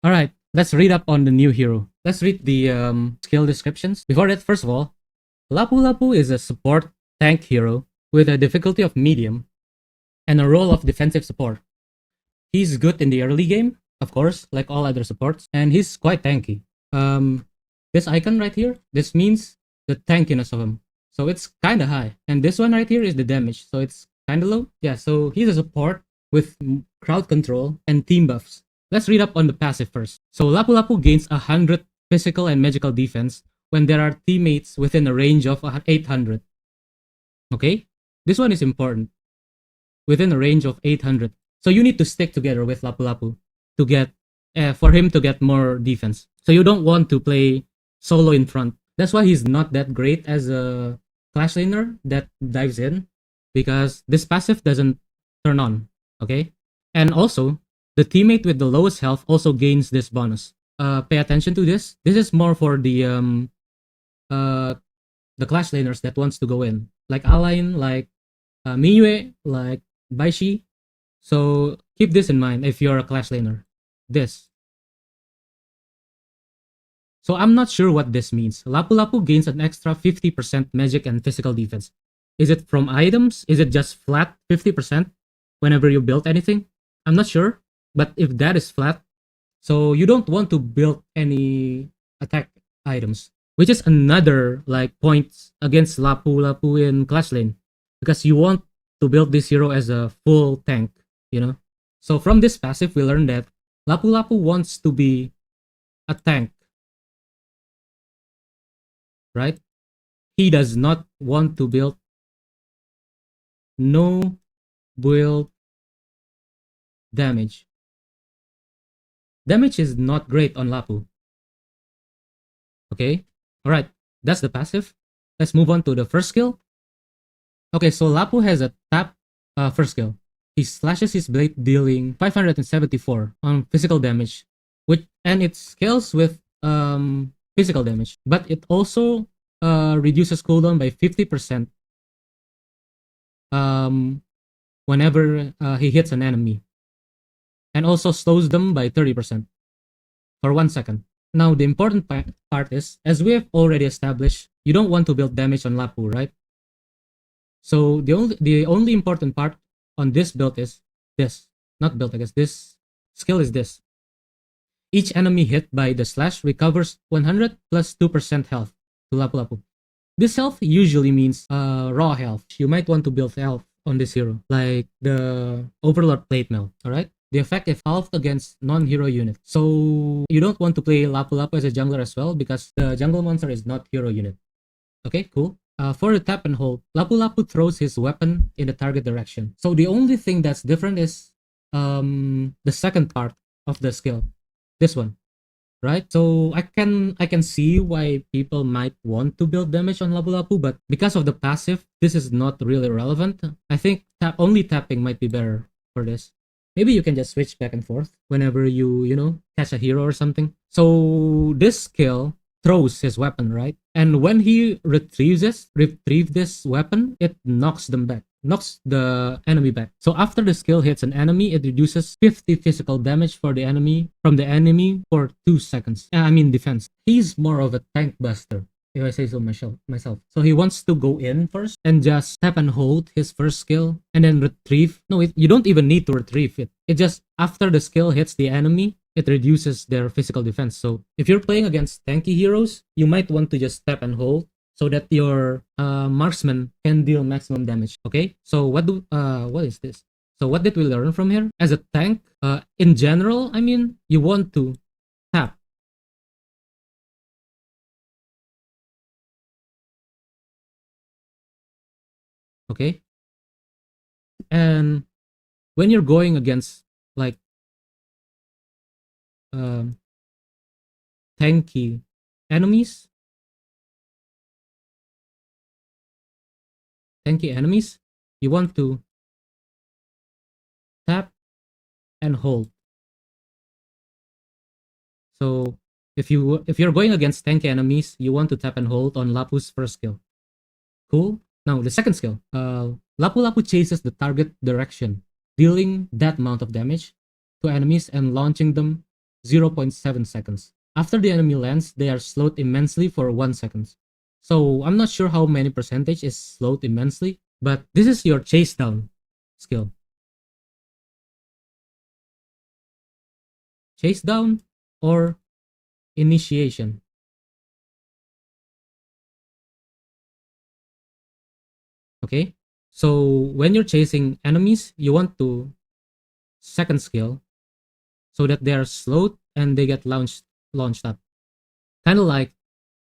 Alright, let's read up on the new hero. Let's read the skill descriptions. Before that, first of all, Lapu Lapu is a support tank hero with a difficulty of medium and a role of defensive support. He's good in the early game, of course, like all other supports, and he's quite tanky. This icon right here, this means the tankiness of him. So it's kind of high. And this one right here is the damage, so it's kind of low. Yeah, so he's a support with crowd control and team buffs. Let's read up on the passive first. So Lapu Lapu gains 100 physical and magical defense when there are teammates within a range of 800. Okay? This one is important. Within a range of 800. So you need to stick together with Lapu Lapu to get for him to get more defense. So you don't want to play solo in front. That's why he's not that great as a clash laner that dives in, because this passive doesn't turn on. Okay? And also, the teammate with the lowest health also gains this bonus. Pay attention to this. This is more for the clash laners that wants to go in, like Align, like Miyue, like Baishi. So keep this in mind if you're a clash laner. This. So I'm not sure what this means. Lapu Lapu gains an extra 50% magic and physical defense. Is it from items? Is it just flat 50% whenever you build anything? I'm not sure. But if that is flat, so you don't want to build any attack items, which is another like points against Lapu Lapu in Clash Lane, because you want to build this hero as a full tank, you know. So from this passive, we learned that Lapu Lapu wants to be a tank, right? He does not want to build no build damage. Damage is not great on Lapu. Okay, alright, that's the passive. Let's move on to the first skill. Okay, so Lapu has a tap first skill. He slashes his blade dealing 574 on physical damage, and it scales with physical damage, but it also reduces cooldown by 50% whenever he hits an enemy, and also slows them by 30% for 1 second. Now, the important part is, as we have already established, you don't want to build damage on Lapu, right? So the only important part on this build is this. Not build, I guess. This skill is this. Each enemy hit by the slash recovers 100 plus 2% health to Lapu Lapu. This health usually means raw health. You might want to build health on this hero, like the Overlord Plate Mail, alright? The effect is halved against non-hero unit. So you don't want to play Lapu Lapu as a jungler as well, because the jungle monster is not hero unit. Okay, cool. For the tap and hold, Lapu Lapu throws his weapon in the target direction. So the only thing that's different is the second part of the skill. This one. Right? So I can see why people might want to build damage on Lapu Lapu, but because of the passive, this is not really relevant. I think only tapping might be better for this. Maybe you can just switch back and forth whenever you catch a hero or something. So this skill throws his weapon, right? And when he retrieve this weapon, it knocks the enemy back. So after the skill hits an enemy, it reduces 50 physical damage from the enemy for 2 seconds. I mean defense. He's more of a tank buster, if I say so myself. So he wants to go in first and just tap and hold his first skill and then retrieve. No, you don't even need to retrieve it. It just, after the skill hits the enemy, it reduces their physical defense. So if you're playing against tanky heroes, you might want to just tap and hold so that your marksman can deal maximum damage. Okay, so what is this? So what did we learn from here? As a tank, in general, I mean, you want to tap. Okay, and when you're going against like tanky enemies, you want to tap and hold. So if you're going against tanky enemies, you want to tap and hold on Lapu's first skill. Cool. Now the second skill, Lapu Lapu chases the target direction, dealing that amount of damage to enemies and launching them 0.7 seconds. After the enemy lands, they are slowed immensely for 1 second. So I'm not sure how many percentage is slowed immensely, but this is your chase down skill. Chase down or initiation. Okay? So when you're chasing enemies, you want to second skill so that they are slowed and they get launched up. Kind of like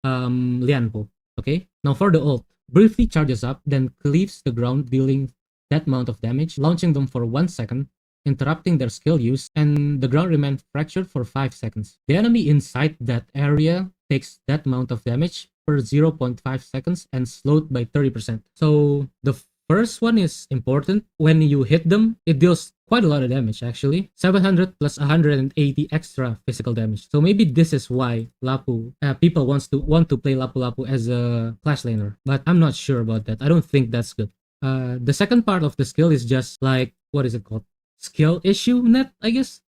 Lianpo. Okay? Now for the ult, briefly charges up, then cleaves the ground, dealing that amount of damage, launching them for 1 second, interrupting their skill use, and the ground remains fractured for 5 seconds. The enemy inside that area takes that amount of damage per 0.5 seconds and slowed by 30%. So the first one is important. When you hit them, it deals quite a lot of damage actually. 700 plus 180 extra physical damage. So maybe this is why Lapu people want to play Lapu Lapu as a clash laner. But I'm not sure about that. I don't think that's good. The second part of the skill is just like, what is it called? Skill issue net, I guess.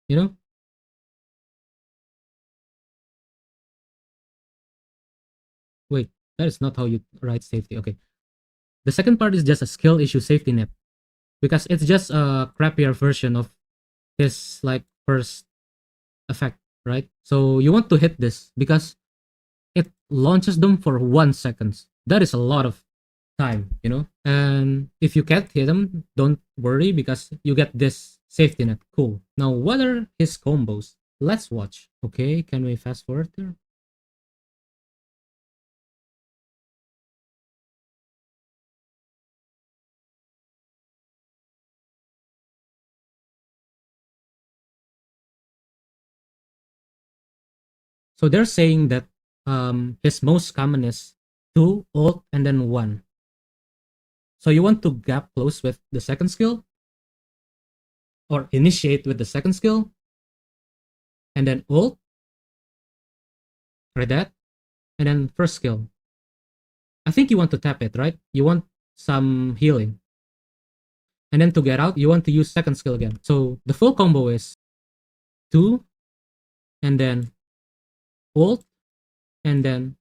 You know? Wait, that is not how you write safety. Okay. The second part is just a skill issue safety net because it's just a crappier version of his like first effect, right? So you want to hit this because it launches them for 1 second. That is a lot of time, you know? And if you can't hit them, don't worry because you get this safety net. Cool. Now, what are his combos? Let's watch. Okay, can we fast forward there? So they're saying that his most common is 2, ult, and then 1. So you want to gap close with the second skill or initiate with the second skill and then ult, right that, and then first skill. I think you want to tap it, right? You want some healing. And then to get out, you want to use second skill again. So the full combo is 2 and then ult and then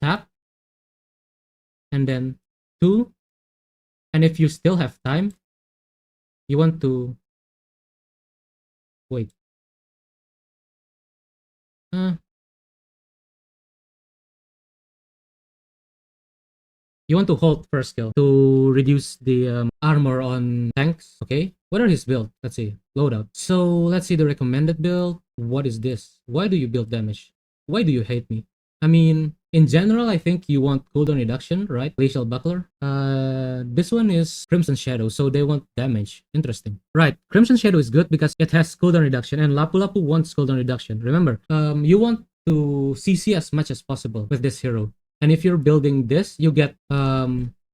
tap and then 2. And if you still have time, you want to wait. Uh, you want to hold first skill to reduce the armor on tanks. Okay, what are his build? Let's see, loadout. So let's see the recommended build. What is this? Why do you build damage? Why do you hate me? I mean, in general, I think you want cooldown reduction, right? Glacial Buckler. This one is Crimson Shadow, so they want damage. Interesting. Right, Crimson Shadow is good because it has cooldown reduction, and Lapu Lapu wants cooldown reduction. Remember, you want to CC as much as possible with this hero. And if you're building this, you get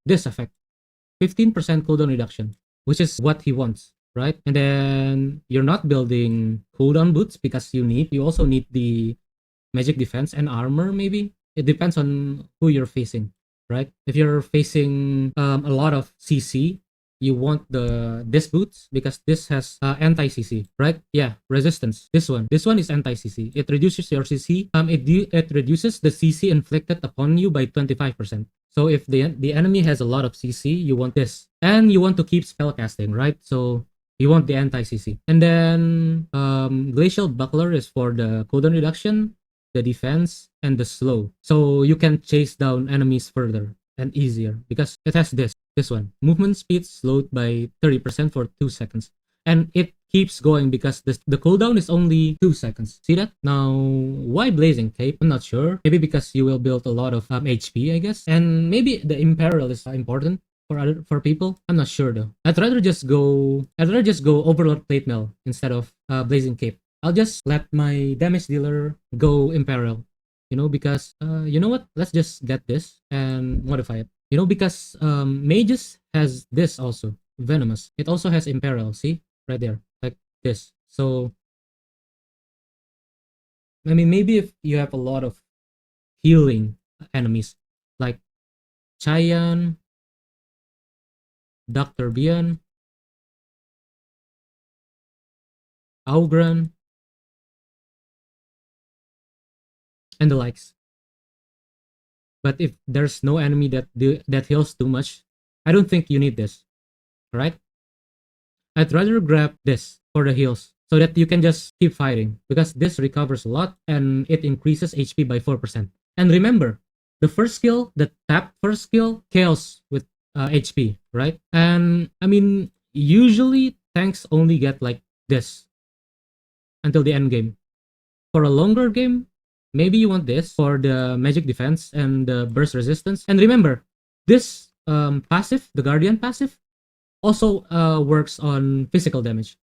this effect, 15% cooldown reduction, which is what he wants, right? And then you're not building cooldown boots because you also need the magic defense and armor. Maybe it depends on who you're facing, right? If you're facing a lot of CC, you want this boots because this has anti CC, right? Yeah, resistance. This one is anti CC. It reduces your CC. It reduces the CC inflicted upon you by 25%. So if the enemy has a lot of CC, you want this, and you want to keep spell casting, right? So you want the anti CC, and then glacial buckler is for the cooldown reduction, the defense, and the slow. So you can chase down enemies further and easier because it has this one. Movement speed slowed by 30% for 2 seconds. And it keeps going because the cooldown is only 2 seconds. See that? Now, why Blazing Cape? I'm not sure. Maybe because you will build a lot of HP, I guess. And maybe the Imperial is important for people. I'm not sure though. I'd rather just go Overlord Plate Mail instead of Blazing Cape. I'll just let my damage dealer go Imperial. Because you know what? Let's just get this and modify it. Because Mages has this also, Venomous. It also has Imperial, see? Right there, like this. So, I mean, maybe if you have a lot of healing enemies like Chayan, Dr. Bian, Augran, and the likes. But if there's no enemy that heals too much, I don't think you need this, right? I'd rather grab this for the heals so that you can just keep fighting because this recovers a lot and it increases HP by 4%. And remember, the first skill, the tap first skill, kills with HP, right? And I mean, usually tanks only get like this until the end game. For a longer game, maybe you want this for the magic defense and the burst resistance. And remember, this passive, the Guardian passive, also works on physical damage.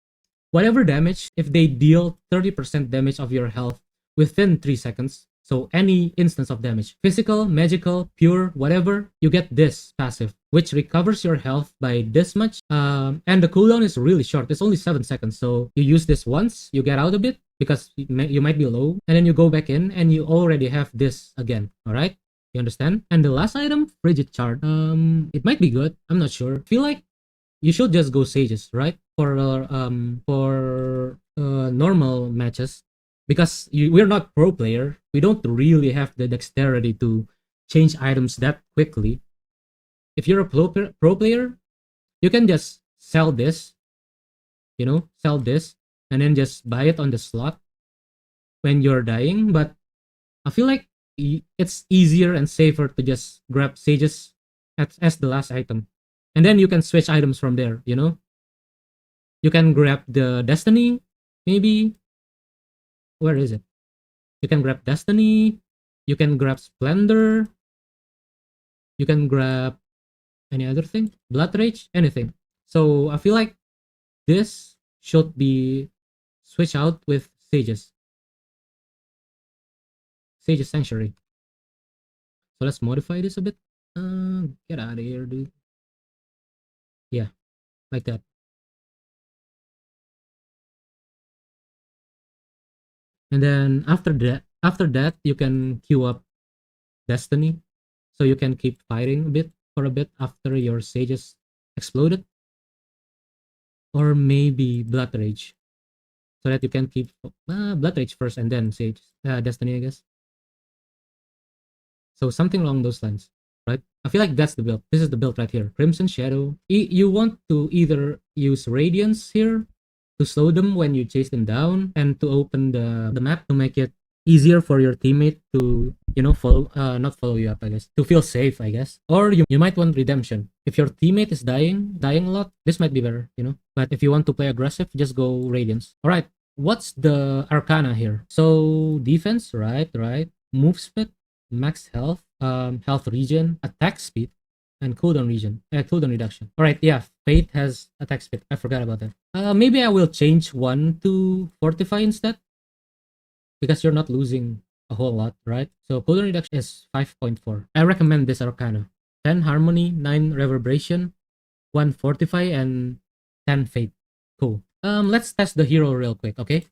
Whatever damage, if they deal 30% damage of your health within 3 seconds, so any instance of damage, physical, magical, pure, whatever, you get this passive, which recovers your health by this much. And the cooldown is really short. It's only 7 seconds. So you use this once, you get out of it because you might be low, and then you go back in and you already have this again. All right? You understand? And the last item, Frigid Chart. It might be good. I'm not sure. Feel like you should just go sages, right? For normal matches, because we're not pro player. We don't really have the dexterity to change items that quickly. If you're a pro player, you can just sell this, sell this, and then just buy it on the slot when you're dying. But I feel like it's easier and safer to just grab sages as the last item, and then you can switch items from there. You can grab the Destiny, maybe. Where is it? You can grab Destiny. You can grab Splendor. You can grab any other thing, Blood Rage, anything. So I feel like this should be switched out with Sages. Sages Sanctuary. So let's modify this a bit. Get out of here, dude. Yeah, like that. And then after that, you can queue up Destiny, so you can keep fighting a bit for a bit after your sages exploded, or maybe Blood Rage, so that you can keep Blood Rage first and then Sage Destiny, I guess. So something along those lines, right? I feel like that's the build. This is the build right here. Crimson Shadow. You want to either use Radiance here to slow them when you chase them down, and to open the map to make it easier for your teammate to follow, not follow you up, I guess, to feel safe, I guess. Or you might want redemption. If your teammate is dying a lot, this might be better, but if you want to play aggressive, just go Radiance. All right, what's the Arcana here? So defense, right, move speed, max health, health regen, attack speed, and cooldown reduction. All right, yeah, Fate has attack speed. I forgot about that. Maybe I will change one to Fortify instead, because you're not losing a whole lot, right? So cooldown reduction is 5.4. I recommend this Arcana. 10 Harmony, 9 Reverberation, 1 Fortify, and 10 Fate. Cool. Let's test the hero real quick, okay?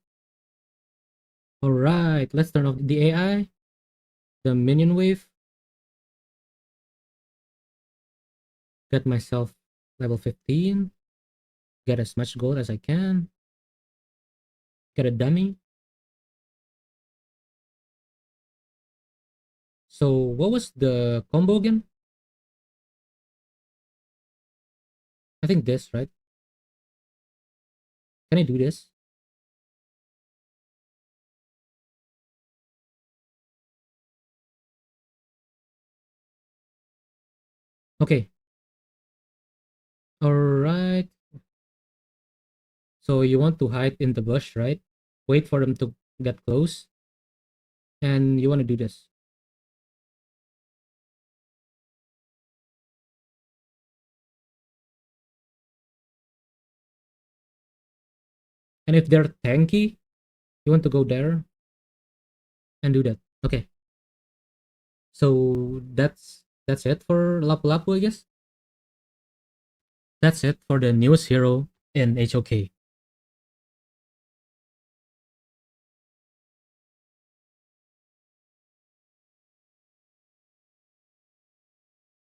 All right, let's turn off the AI, the minion wave. Get myself level 15. Get as much gold as I can. Get a dummy. So what was the combo again? I think this, right? Can I do this? Okay. All right. So you want to hide in the bush, right? Wait for them to get close. And you want to do this. And if they're tanky, you want to go there and do that. Okay. So that's it for Lapu Lapu, I guess. That's it for the newest hero in HOK.